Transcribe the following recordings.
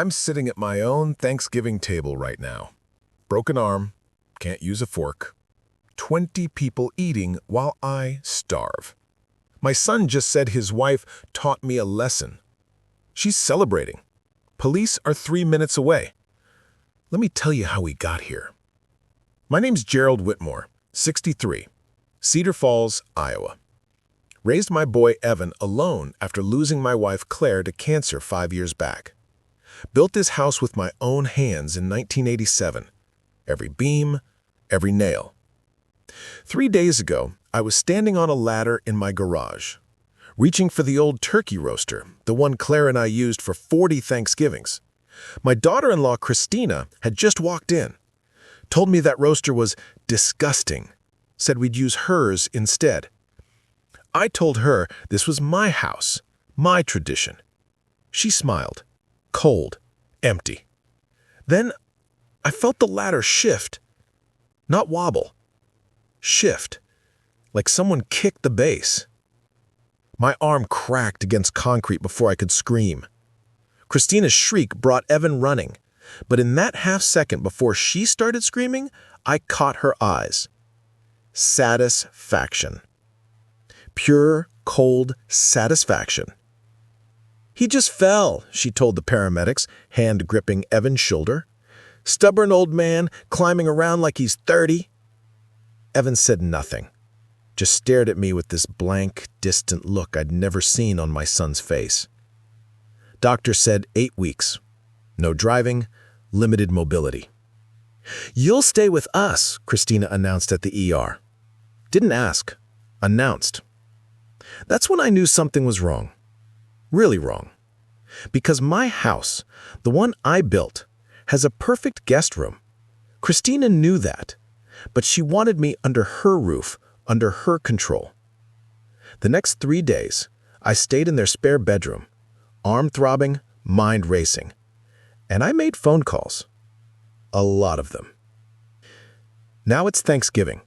I'm sitting at my own Thanksgiving table right now. Broken arm, can't use a fork. 20 people eating while I starve. My son just said his wife taught me a lesson. She's celebrating. Police are 3 minutes away. Let me tell you how we got here. My name's Gerald Whitmore, 63, Cedar Falls, Iowa. Raised my boy Evan alone after losing my wife Claire to cancer 5 years back. Built this house with my own hands in 1987. Every beam, every nail. 3 days ago, I was standing on a ladder in my garage, reaching for the old turkey roaster, the one Claire and I used for 40 Thanksgivings. My daughter-in-law, Christina, had just walked in, told me that roaster was disgusting, said we'd use hers instead. I told her this was my house, my tradition. She smiled, cold, empty. Then I felt the ladder shift, not wobble, shift, like someone kicked the base. My arm cracked against concrete before I could scream. Christina's shriek brought Evan running, but in that half second before she started screaming, I caught her eyes. Satisfaction. Pure, cold satisfaction. He just fell, she told the paramedics, hand gripping Evan's shoulder. Stubborn old man climbing around like he's 30. Evan said nothing, just stared at me with this blank, distant look I'd never seen on my son's face. Doctor said 8 weeks. No driving, limited mobility. You'll stay with us, Christina announced at the ER. Didn't ask, announced. That's when I knew something was wrong. Really wrong. Because my house, the one I built, has a perfect guest room. Christina knew that, but she wanted me under her roof, under her control. The next 3 days, I stayed in their spare bedroom, arm throbbing, mind racing. And I made phone calls. A lot of them. Now it's Thanksgiving.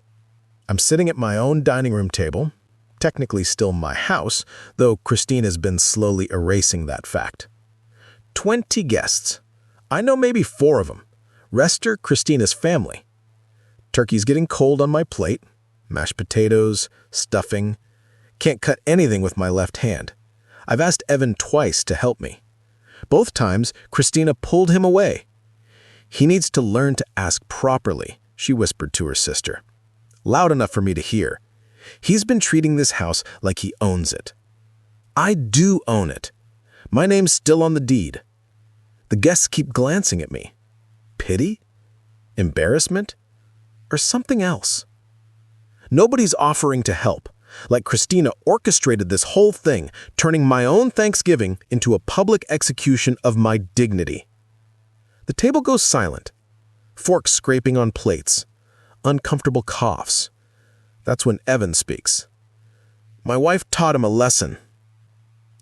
I'm sitting at my own dining room table, technically still my house, though Christina's been slowly erasing that fact. 20 guests. I know maybe 4 of them. Rest are Christina's family. Turkey's getting cold on my plate. Mashed potatoes, stuffing. Can't cut anything with my left hand. I've asked Evan twice to help me. Both times, Christina pulled him away. He needs to learn to ask properly, she whispered to her sister. Loud enough for me to hear. He's been treating this house like he owns it. I do own it. My name's still on the deed. The guests keep glancing at me. Pity? Embarrassment? Or something else? Nobody's offering to help, like Christina orchestrated this whole thing, turning my own Thanksgiving into a public execution of my dignity. The table goes silent. Forks scraping on plates. Uncomfortable coughs. That's when Evan speaks. My wife taught him a lesson.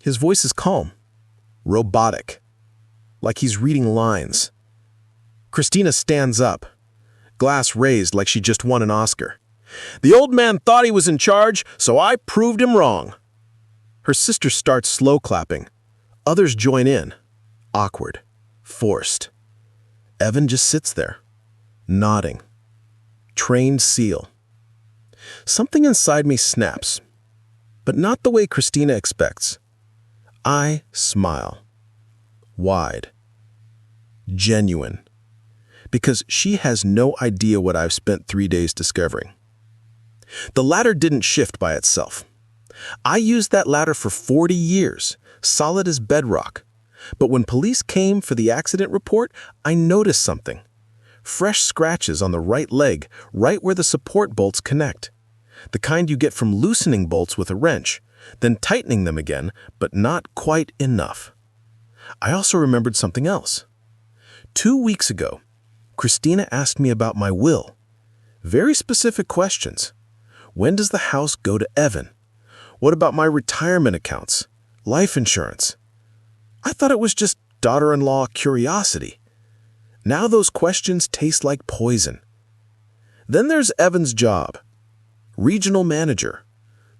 His voice is calm, robotic, like he's reading lines. Christina stands up, glass raised like she just won an Oscar. The old man thought he was in charge, so I proved him wrong. Her sister starts slow clapping. Others join in. Awkward, forced. Evan just sits there, nodding. Trained seal. Something inside me snaps, but not the way Christina expects. I smile. Wide. Genuine. Because she has no idea what I've spent 3 days discovering. The ladder didn't shift by itself. I used that ladder for 40 years, solid as bedrock. But when police came for the accident report, I noticed something. Fresh scratches on the right leg, right where the support bolts connect. The kind you get from loosening bolts with a wrench, then tightening them again, but not quite enough. I also remembered something else. 2 weeks ago, Christina asked me about my will. Very specific questions. When does the house go to Evan? What about my retirement accounts? Life insurance? I thought it was just daughter-in-law curiosity. Now those questions taste like poison. Then there's Evan's job. Regional manager.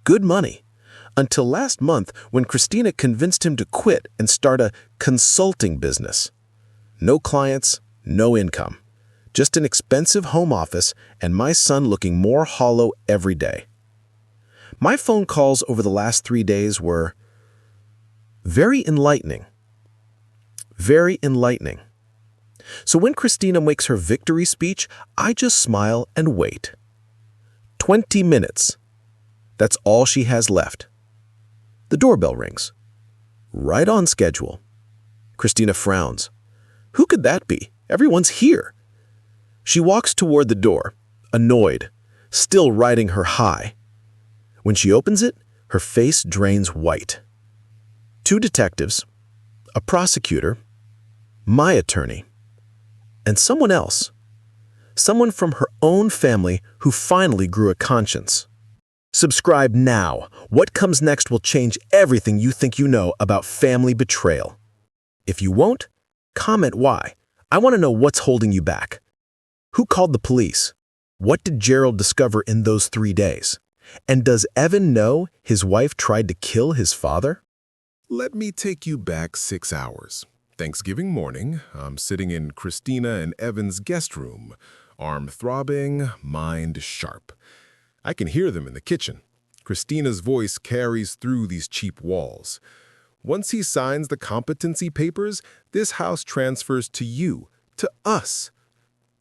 Good money. Until last month when Christina convinced him to quit and start a consulting business. No clients, no income. Just an expensive home office and my son looking more hollow every day. My phone calls over the last 3 days were very enlightening. Very enlightening. So when Christina makes her victory speech, I just smile and wait. 20 minutes. That's all she has left. The doorbell rings. Right on schedule. Christina frowns. Who could that be? Everyone's here. She walks toward the door, annoyed, still riding her high. When she opens it, her face drains white. 2 detectives, a prosecutor, my attorney, and someone else. Someone from her own family who finally grew a conscience. Subscribe now. What comes next will change everything you think you know about family betrayal. If you won't, comment why. I want to know what's holding you back. Who called the police? What did Gerald discover in those 3 days? And does Evan know his wife tried to kill his father? Let me take you back 6 hours. Thanksgiving morning, I'm sitting in Christina and Evan's guest room, arm throbbing, mind sharp. I can hear them in the kitchen. Christina's voice carries through these cheap walls. Once he signs the competency papers, this house transfers to you, to us.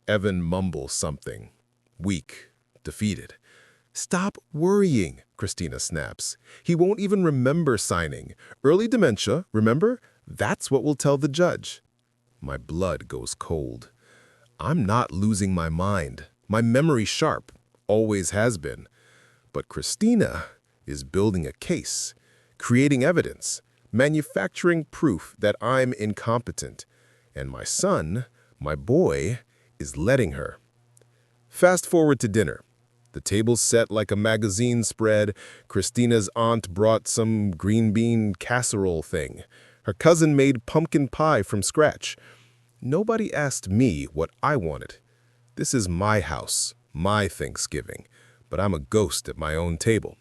Evan mumbles something, weak, defeated. Stop worrying, Christina snaps. He won't even remember signing. Early dementia, remember? That's what will tell the judge. My blood goes cold. I'm not losing my mind. My memory sharp, always has been. But Christina is building a case, creating evidence, manufacturing proof that I'm incompetent. And my son, my boy, is letting her. Fast forward to dinner. The table's set like a magazine spread. Christina's aunt brought some green bean casserole thing. Her cousin made pumpkin pie from scratch. Nobody asked me what I wanted. This is my house, my Thanksgiving, but I'm a ghost at my own table.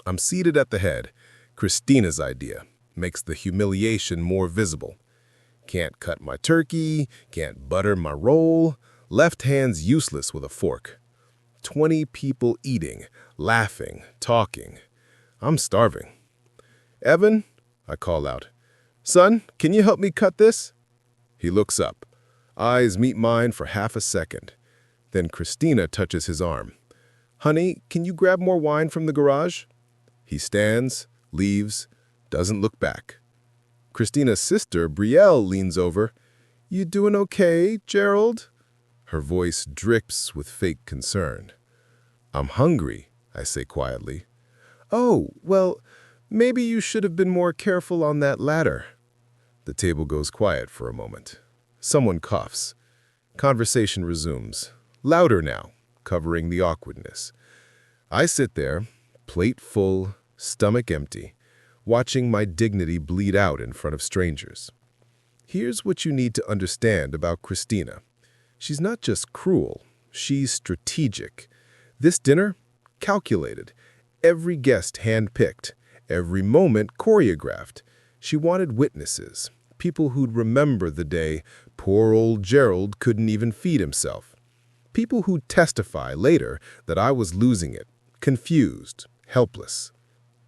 I'm seated at the head. Christina's idea makes the humiliation more visible. Can't cut my turkey, can't butter my roll, left hand's useless with a fork. 20 people eating, laughing, talking. I'm starving. Evan, I call out. Son, can you help me cut this? He looks up. Eyes meet mine for half a second. Then Christina touches his arm. Honey, can you grab more wine from the garage? He stands, leaves, doesn't look back. Christina's sister, Brielle, leans over. You doing okay, Gerald? Her voice drips with fake concern. I'm hungry, I say quietly. Oh, well, maybe you should have been more careful on that ladder. The table goes quiet for a moment. Someone coughs. Conversation resumes, louder now, covering the awkwardness. I sit there, plate full, stomach empty, watching my dignity bleed out in front of strangers. Here's what you need to understand about Christina. She's not just cruel, she's strategic. This dinner, calculated. Every guest handpicked, every moment choreographed. She wanted witnesses, people who'd remember the day poor old Gerald couldn't even feed himself. People who'd testify later that I was losing it, confused, helpless.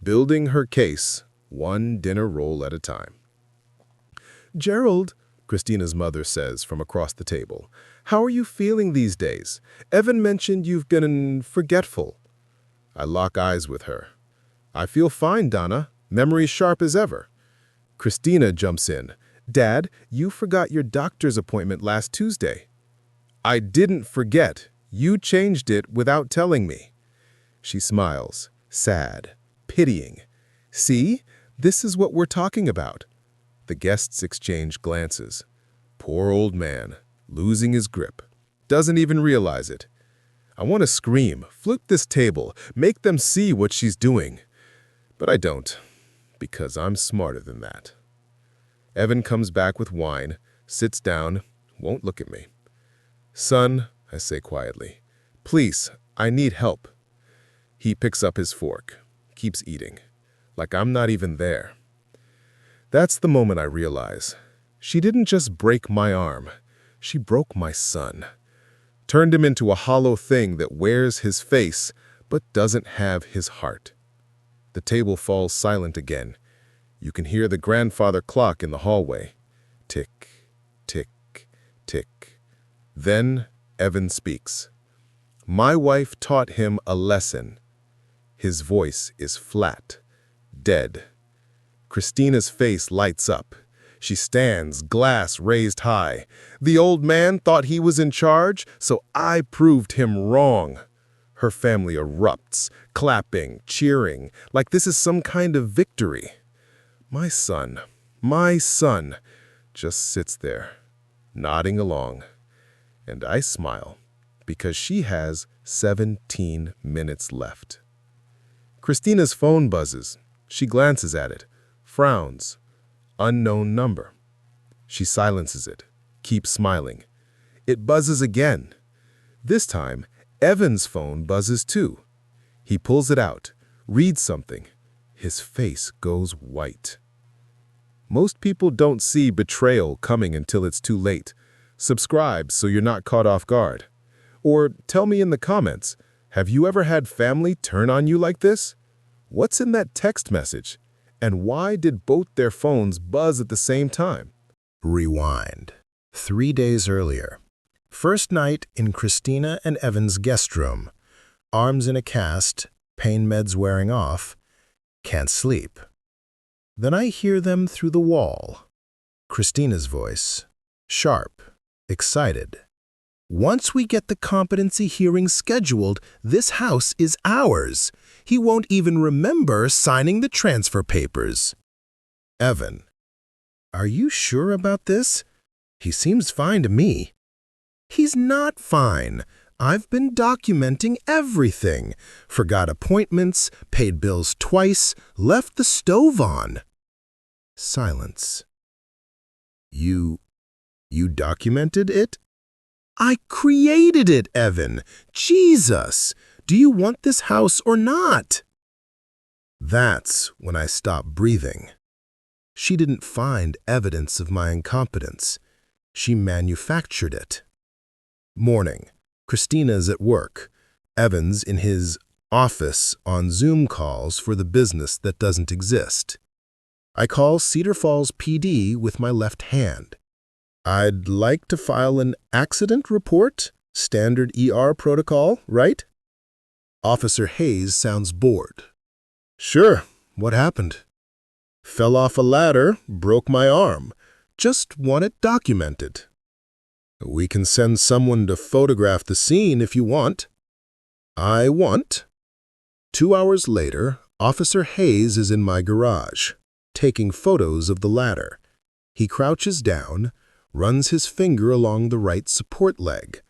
Building her case, one dinner roll at a time. Gerald, Christina's mother says from across the table, how are you feeling these days? Evan mentioned you've been forgetful. I lock eyes with her. I feel fine, Donna. Memory sharp as ever. Christina jumps in. Dad, you forgot your doctor's appointment last Tuesday. I didn't forget. You changed it without telling me. She smiles, sad, pitying. See, this is what we're talking about. The guests exchange glances. Poor old man, losing his grip. Doesn't even realize it. I want to scream, flip this table, make them see what she's doing. But I don't, because I'm smarter than that. Evan comes back with wine, sits down, won't look at me. Son, I say quietly, please, I need help. He picks up his fork, keeps eating, like I'm not even there. That's the moment I realize She didn't just break my arm. She broke my son. Turned him into a hollow thing that wears his face but doesn't have his heart. The table falls silent again. You can hear the grandfather clock in the hallway. Tick, tick, tick. Then Evan speaks. My wife taught him a lesson. His voice is flat, dead. Christina's face lights up. She stands, glass raised high. The old man thought he was in charge, so I proved him wrong. Her family erupts, clapping, cheering, like this is some kind of victory. My son, just sits there, nodding along. And I smile, because she has 17 minutes left. Christina's phone buzzes. She glances at it, frowns. Unknown number. She silences it, keeps smiling. It buzzes again. This time, Evan's phone buzzes too. He pulls it out, reads something. His face goes white. Most people don't see betrayal coming until it's too late. Subscribe so you're not caught off guard. Or tell me in the comments, have you ever had family turn on you like this? What's in that text message? And why did both their phones buzz at the same time? Rewind. 3 days earlier. First night in Christina and Evan's guest room. Arms in a cast, pain meds wearing off. Can't sleep. Then I hear them through the wall. Christina's voice. Sharp. Excited. Once we get the competency hearing scheduled, this house is ours. He won't even remember signing the transfer papers. Evan. Are you sure about this? He seems fine to me. He's not fine. I've been documenting everything. Forgot appointments, paid bills twice, left the stove on. Silence. You documented it? I created it, Evan. Jesus! Do you want this house or not? That's when I stopped breathing. She didn't find evidence of my incompetence. She manufactured it. Morning. Christina's at work. Evan's in his office on Zoom calls for the business that doesn't exist. I call Cedar Falls PD with my left hand. I'd like to file an accident report, standard ER protocol, right? Officer Hayes sounds bored. Sure, what happened? Fell off a ladder, broke my arm. Just want it documented. We can send someone to photograph the scene if you want. I want. 2 hours later, Officer Hayes is in my garage, taking photos of the ladder. He crouches down, runs his finger along the right support leg.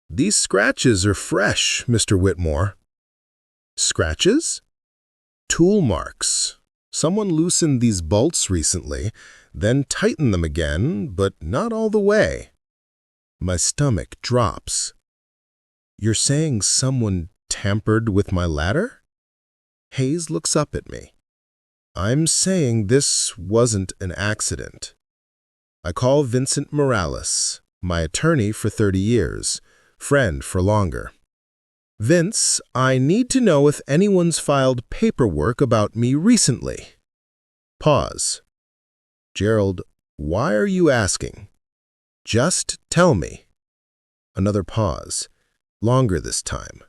These scratches are fresh, Mr. Whitmore. Scratches? Tool marks. Someone loosened these bolts recently, then tightened them again, but not all the way. My stomach drops. You're saying someone tampered with my ladder? Hayes looks up at me. I'm saying this wasn't an accident. I call Vincent Morales, my attorney for 30 years, friend for longer. Vince, I need to know if anyone's filed paperwork about me recently. Pause. Gerald, why are you asking? Just tell me. Another pause, longer this time.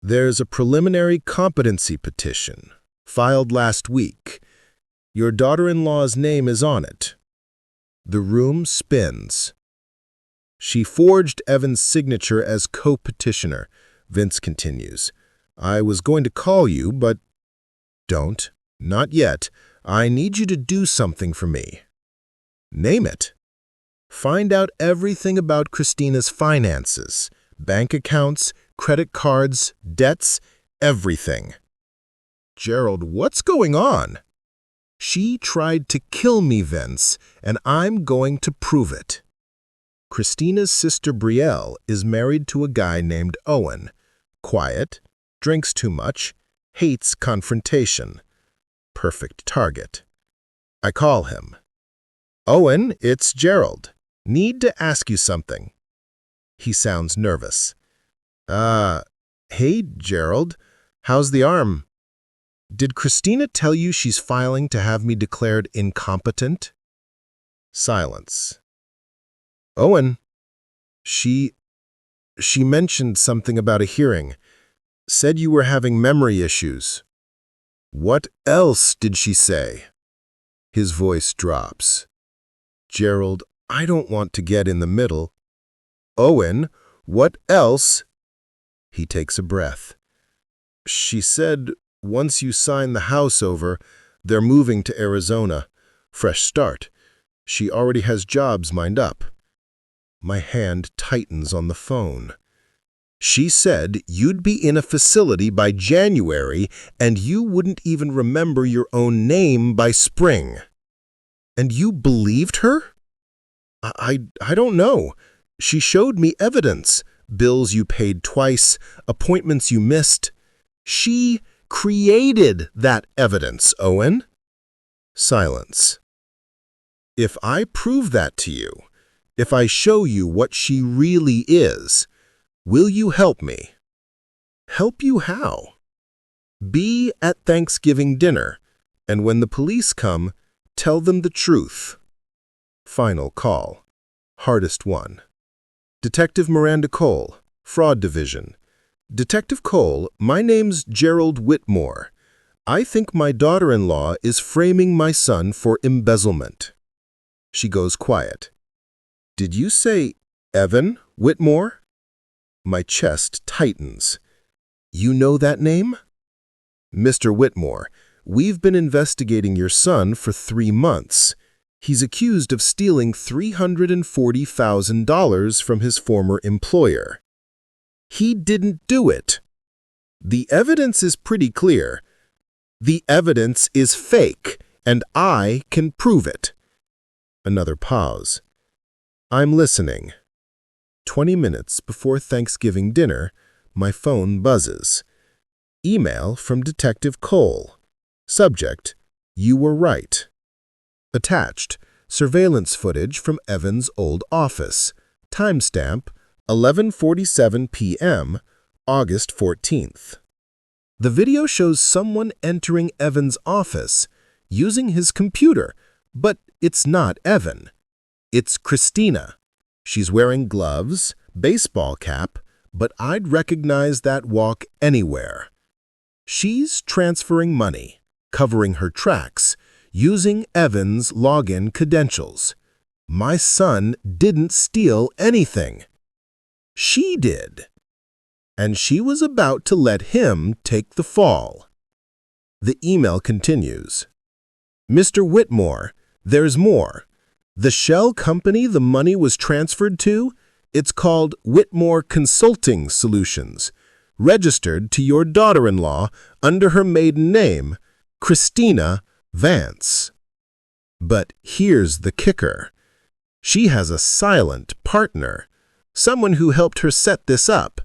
There's a preliminary competency petition, filed last week. Your daughter-in-law's name is on it. The room spins. She forged Evan's signature as co-petitioner, Vince continues. I was going to call you, but... Don't. Not yet. I need you to do something for me. Name it. Find out everything about Christina's finances, bank accounts, credit cards, debts, everything. Gerald, what's going on? She tried to kill me, Vince, and I'm going to prove it. Christina's sister Brielle is married to a guy named Owen. Quiet, drinks too much, hates confrontation. Perfect target. I call him. Owen, it's Gerald. Need to ask you something. He sounds nervous. Hey, Gerald. How's the arm? Did Christina tell you she's filing to have me declared incompetent? Silence. Owen. She mentioned something about a hearing. Said you were having memory issues. What else did she say? His voice drops. Gerald, I don't want to get in the middle. Owen, what else? He takes a breath. She said once you sign the house over, they're moving to Arizona. Fresh start. She already has jobs lined up. My hand tightens on the phone. She said you'd be in a facility by January and you wouldn't even remember your own name by spring. And you believed her? I don't know. She showed me evidence. Bills you paid twice, appointments you missed. She created that evidence, Owen. Silence. If I prove that to you, if I show you what she really is, will you help me? Help you how? Be at Thanksgiving dinner, and when the police come, tell them the truth. Final call. Hardest one. Detective Miranda Cole, Fraud Division. Detective Cole, my name's Gerald Whitmore. I think my daughter-in-law is framing my son for embezzlement. She goes quiet. Did you say Evan Whitmore? My chest tightens. You know that name? Mr. Whitmore, we've been investigating your son for 3 months. He's accused of stealing $340,000 from his former employer. He didn't do it. The evidence is pretty clear. The evidence is fake, and I can prove it. Another pause. I'm listening. 20 minutes before Thanksgiving dinner, my phone buzzes. Email from Detective Cole. Subject, you were right. Attached, surveillance footage from Evan's old office. Timestamp, 11:47 p.m., August 14th. The video shows someone entering Evan's office, using his computer, but it's not Evan. It's Christina. She's wearing gloves, baseball cap, but I'd recognize that walk anywhere. She's transferring money, covering her tracks, using Evan's login credentials. My son didn't steal anything. She did. And she was about to let him take the fall. The email continues. Mr. Whitmore, there's more. The shell company the money was transferred to, it's called Whitmore Consulting Solutions, registered to your daughter-in-law under her maiden name, Christina Vance. But here's the kicker. She has a silent partner, someone who helped her set this up.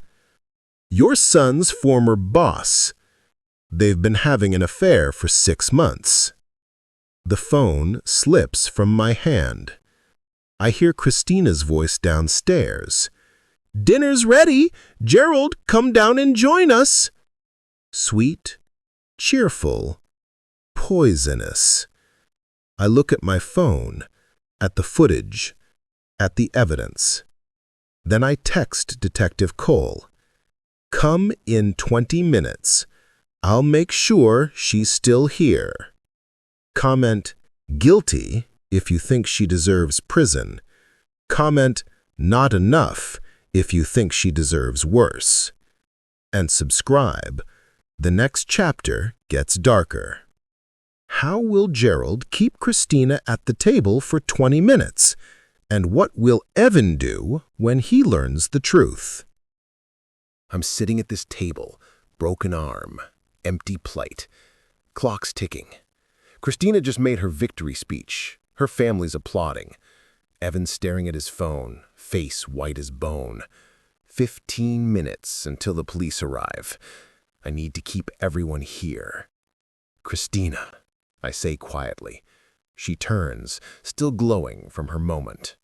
Your son's former boss. They've been having an affair for 6 months. The phone slips from my hand. I hear Christina's voice downstairs. Dinner's ready. Gerald, come down and join us. Sweet, cheerful, poisonous. I look at my phone, at the footage, at the evidence. Then I text Detective Cole. Come in 20 minutes. I'll make sure she's still here. Comment, guilty, if you think she deserves prison. Comment, not enough, if you think she deserves worse. And subscribe. The next chapter gets darker. How will Gerald keep Christina at the table for 20 minutes? And what will Evan do when he learns the truth? I'm sitting at this table, broken arm, empty plate. Clock's ticking. Christina just made her victory speech. Her family's applauding. Evan's staring at his phone, face white as bone. 15 minutes until the police arrive. I need to keep everyone here. Christina, I say quietly, She turns, still glowing from her moment.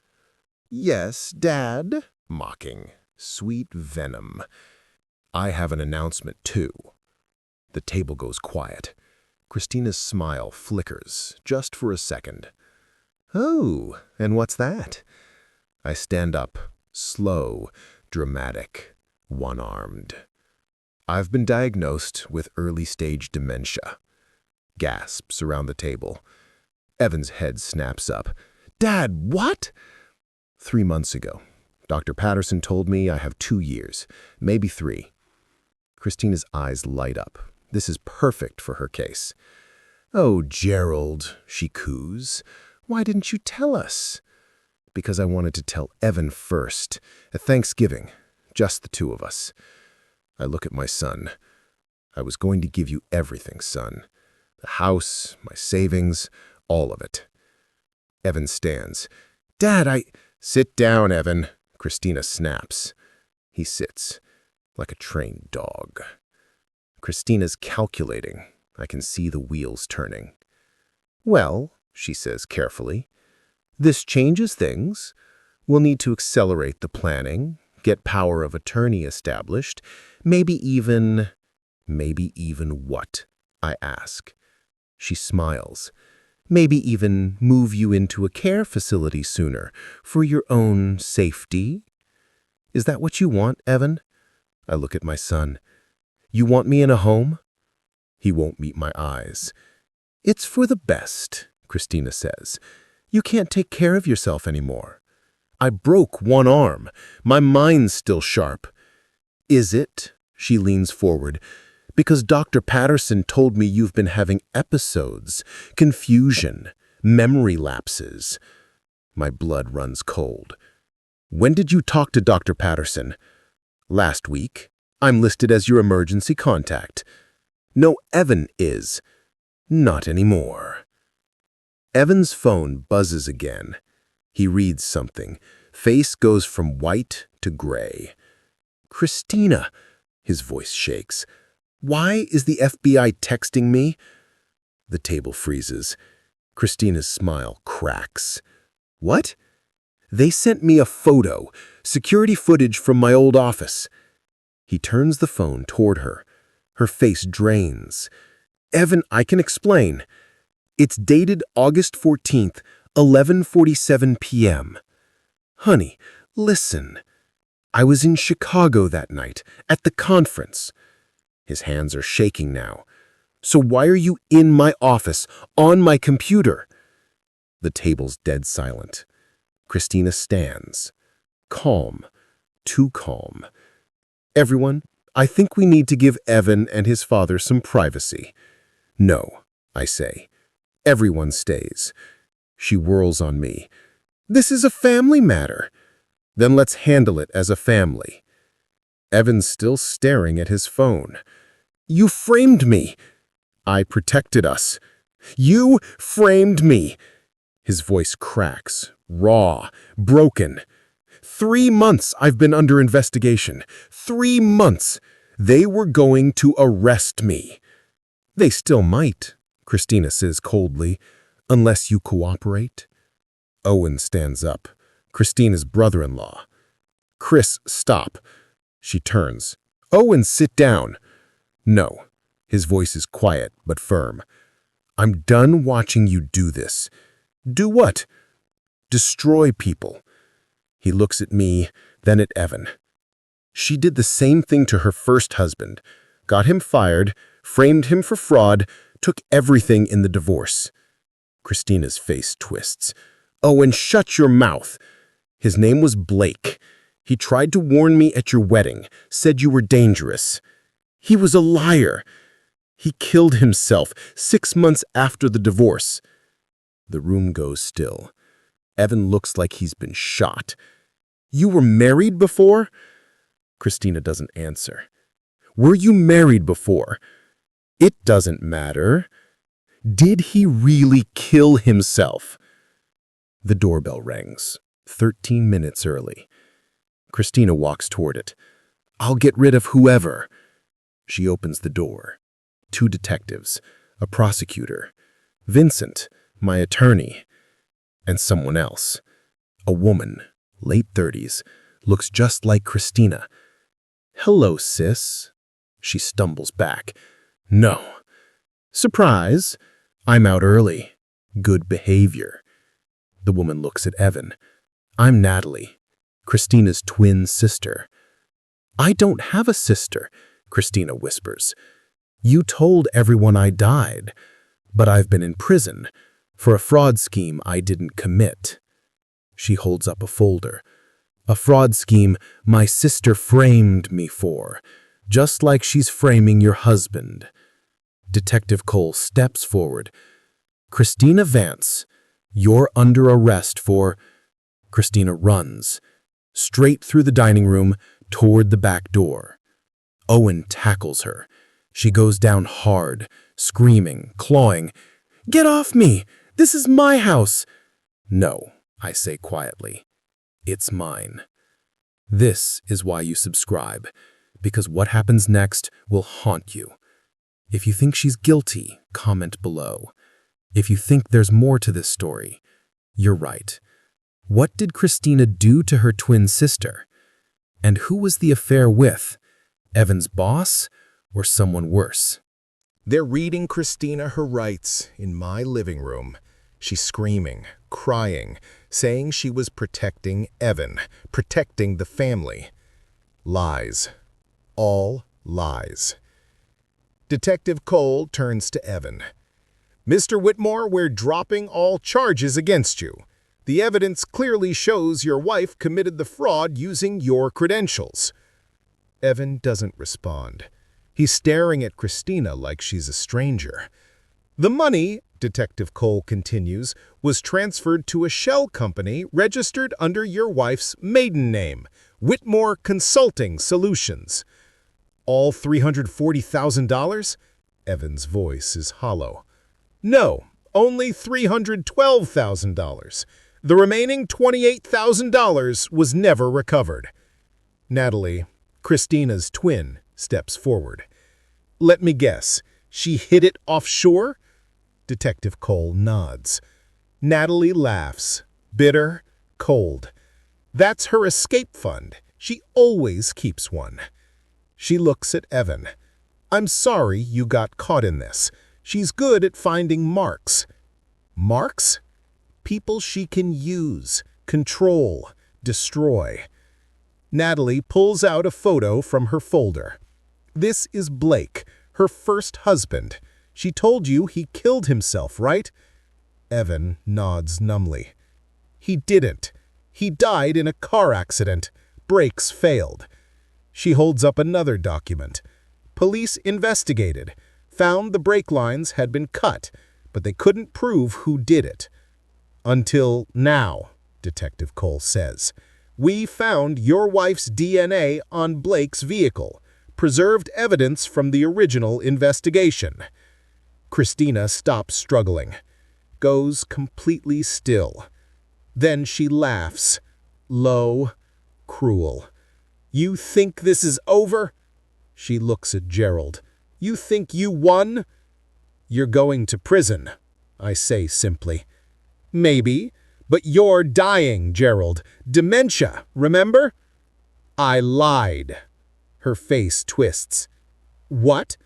Yes, Dad? Mocking. Sweet venom. I have an announcement, too. The table goes quiet. Christina's smile flickers, just for a second. Oh, and what's that? I stand up, slow, dramatic, one-armed. I've been diagnosed with early-stage dementia. Gasps around the table. Evan's head snaps up. Dad, what? 3 months ago, Dr. Patterson told me I have 2 years, maybe 3. Christina's eyes light up. This is perfect for her case. Oh, Gerald, she coos. Why didn't you tell us? Because I wanted to tell Evan first, at Thanksgiving, just the 2 of us. I look at my son. I was going to give you everything, son. The house, my savings, all of it. Evan stands. Dad, Sit down, Evan, Christina snaps. He sits, like a trained dog. Christina's calculating. I can see the wheels turning. Well, she says carefully, this changes things. We'll need to accelerate the planning, get power of attorney established, maybe even what? I ask. She smiles. Maybe even move you into a care facility sooner, for your own safety. Is that what you want, Evan? I look at my son. You want me in a home? He won't meet my eyes. It's for the best, Christina says. You can't take care of yourself anymore. I broke 1 arm. My mind's still sharp. Is it? She leans forward. Because Dr. Patterson told me you've been having episodes, confusion, memory lapses. My blood runs cold. When did you talk to Dr. Patterson? Last week. I'm listed as your emergency contact. No, Evan is. Not anymore. Evan's phone buzzes again. He reads something. Face goes from white to gray. Christina, his voice shakes. Why is the FBI texting me? The table freezes. Christina's smile cracks. What? They sent me a photo, security footage from my old office. He turns the phone toward her. Her face drains. Evan, I can explain. It's dated August 14th, 11:47 p.m. Honey, listen. I was in Chicago that night, at the conference. His hands are shaking now. So why are you in my office, on my computer? The table's dead silent. Christina stands. Calm. Too calm. Everyone, I think we need to give Evan and his father some privacy. No, I say. Everyone stays. She whirls on me. This is a family matter. Then let's handle it as a family. Evan's still staring at his phone. You framed me. I protected us. You framed me. His voice cracks, raw, broken. 3 months I've been under investigation. 3 months. They were going to arrest me. They still might, Christina says coldly, unless you cooperate. Owen stands up, Christina's brother-in-law. Chris, stop. She turns. Owen, sit down. No. His voice is quiet but firm. I'm done watching you do this. Do what? Destroy people. He looks at me, then at Evan. She did the same thing to her first husband, got him fired, framed him for fraud, took everything in the divorce. Christina's face twists. Owen, shut your mouth. His name was Blake. He tried to warn me at your wedding, said you were dangerous. He was a liar. He killed himself 6 months after the divorce. The room goes still. Evan looks like he's been shot. You were married before? Christina doesn't answer. Were you married before? It doesn't matter. Did he really kill himself? The doorbell rings, 13 minutes early. Christina walks toward it. I'll get rid of whoever. She opens the door. 2 detectives, a prosecutor. Vincent, my attorney, and someone else. A woman, late 30s, looks just like Christina. "Hello, sis." She stumbles back. "No. Surprise. I'm out early. Good behavior." The woman looks at Evan. "I'm Natalie, Christina's twin sister." "I don't have a sister," Christina whispers. "You told everyone I died, but I've been in prison for a fraud scheme I didn't commit." She holds up a folder. "A fraud scheme my sister framed me for, just like she's framing your husband." Detective Cole steps forward. "Christina Vance, you're under arrest for—" Christina runs, straight through the dining room toward the back door. Owen tackles her. She goes down hard, screaming, clawing. "Get off me! This is my house!" "No," I say quietly. "It's mine." This is why you subscribe, because what happens next will haunt you. If you think she's guilty, comment below. If you think there's more to this story, you're right. What did Christina do to her twin sister? And who was the affair with? Evan's boss or someone worse? They're reading Christina her rights in my living room. She's screaming, crying, saying she was protecting Evan, protecting the family. Lies. All lies. Detective Cole turns to Evan. "Mr. Whitmore, we're dropping all charges against you. The evidence clearly shows your wife committed the fraud using your credentials." Evan doesn't respond. He's staring at Christina like she's a stranger. "The money," Detective Cole continues, "was transferred to a shell company registered under your wife's maiden name, Whitmore Consulting Solutions." "All $340,000? Evan's voice is hollow. "No, only $312,000. The remaining $28,000 was never recovered." Natalie, Christina's twin, steps forward. "Let me guess, she hid it offshore?" Detective Cole nods. Natalie laughs, bitter, cold. "That's her escape fund. She always keeps one." She looks at Evan. "I'm sorry you got caught in this. She's good at finding marks." Marks? People she can use, control, destroy. Natalie pulls out a photo from her folder. "This is Blake, her first husband. She told you he killed himself, right?" Evan nods numbly. "He didn't. He died in a car accident. Brakes failed." She holds up another document. "Police investigated, found the brake lines had been cut, but they couldn't prove who did it. Until now," Detective Cole says. "We found your wife's DNA on Blake's vehicle, preserved evidence from the original investigation." Christina stops struggling, goes completely still. Then she laughs, low, cruel. "You think this is over?" She looks at Gerald. "You think you won?" "You're going to prison," I say simply. "Maybe, but you're dying, Gerald. Dementia, remember?" "I lied." Her face twists. "What?"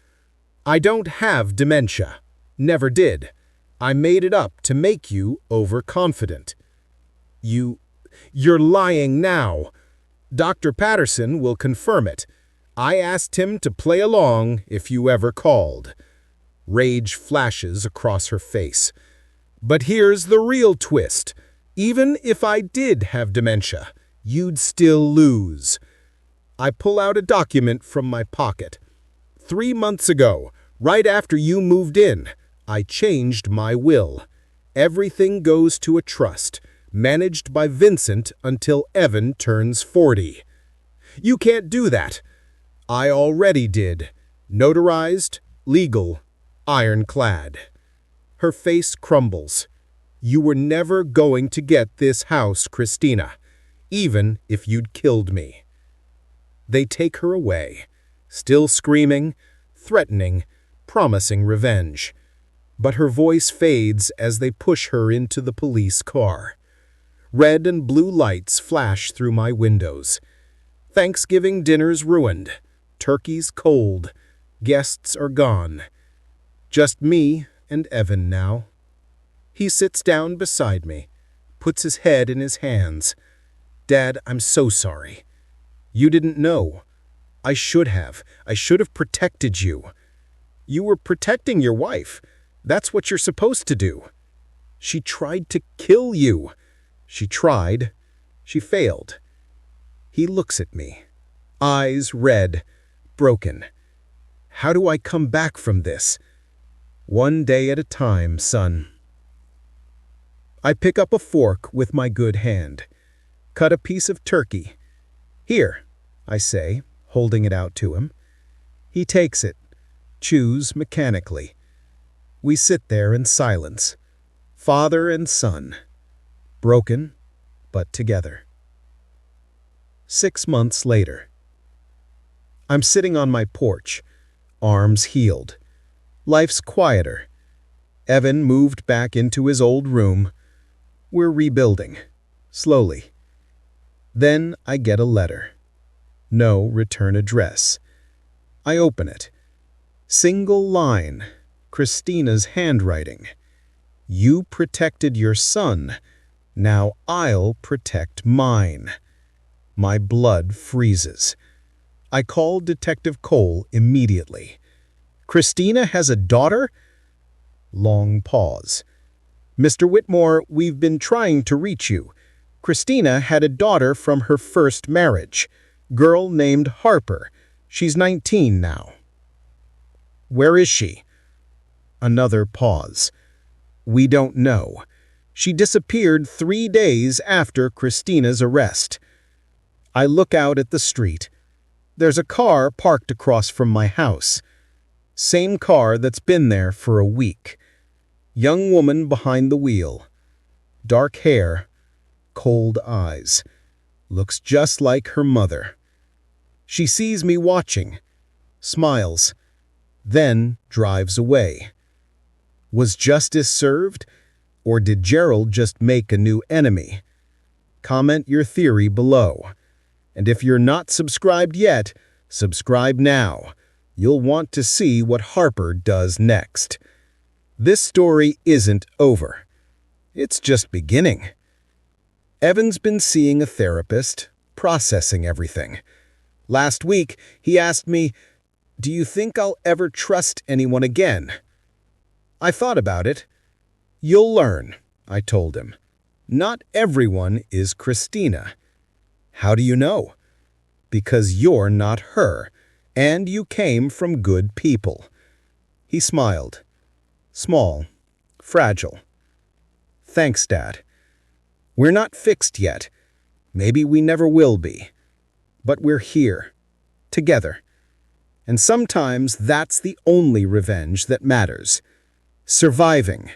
"I don't have dementia. Never did. I made it up to make you overconfident." You're lying now. Dr. Patterson will confirm it. I asked him to play along if you ever called." Rage flashes across her face. "But here's the real twist. Even if I did have dementia, you'd still lose." I pull out a document from my pocket. 3 months ago, right after you moved in, I changed my will. Everything goes to a trust, managed by Vincent until Evan turns 40. You can't do that. I already did. Notarized, legal, ironclad. Her face crumbles. You were never going to get this house, Christina, even if you'd killed me. They take her away, still screaming, threatening, promising revenge. but her voice fades as they push her into the police car. Red and blue lights flash through my windows. Thanksgiving dinner's ruined. Turkey's cold. Guests are gone. Just me and Evan now. He sits down beside me, puts his head in his hands. Dad, I'm so sorry. You didn't know. I should have. I should have protected you. You were protecting your wife. That's what you're supposed to do. She tried to kill you. She tried. She failed. He looks at me. Eyes red, broken. How do I come back from this? One day at a time, son. I pick up a fork with my good hand. Cut a piece of turkey. Here, I say, holding it out to him. He takes it, chews mechanically. We sit there in silence, father and son, broken, but together. 6 months later. I'm sitting on my porch, arms healed. Life's quieter. Evan moved back into his old room. We're rebuilding, slowly. Then I get a letter. No return address. I open it. Single line, Christina's handwriting. You protected your son. Now I'll protect mine. My blood freezes. I call Detective Cole immediately. Christina has a daughter? Long pause. Mr. Whitmore, we've been trying to reach you. Christina had a daughter from her first marriage. Girl named Harper. She's 19 now. Where is she? Another pause. We don't know. She disappeared 3 days after Christina's arrest. I look out at the street. There's a car parked across from my house. Same car that's been there for a week. Young woman behind the wheel. Dark hair, cold eyes. Looks just like her mother. She sees me watching, smiles, then drives away. Was justice served, or did Gerald just make a new enemy? Comment your theory below. And if you're not subscribed yet, subscribe now. You'll want to see what Harper does next. This story isn't over. It's just beginning. Evan's been seeing a therapist, processing everything. Last week, he asked me, "Do you think I'll ever trust anyone again?" I thought about it. You'll learn, I told him. Not everyone is Christina. How do you know? Because you're not her, and you came from good people. He smiled. Small, fragile. Thanks, Dad. We're not fixed yet. Maybe we never will be. But we're here, together. And sometimes that's the only revenge that matters. Surviving.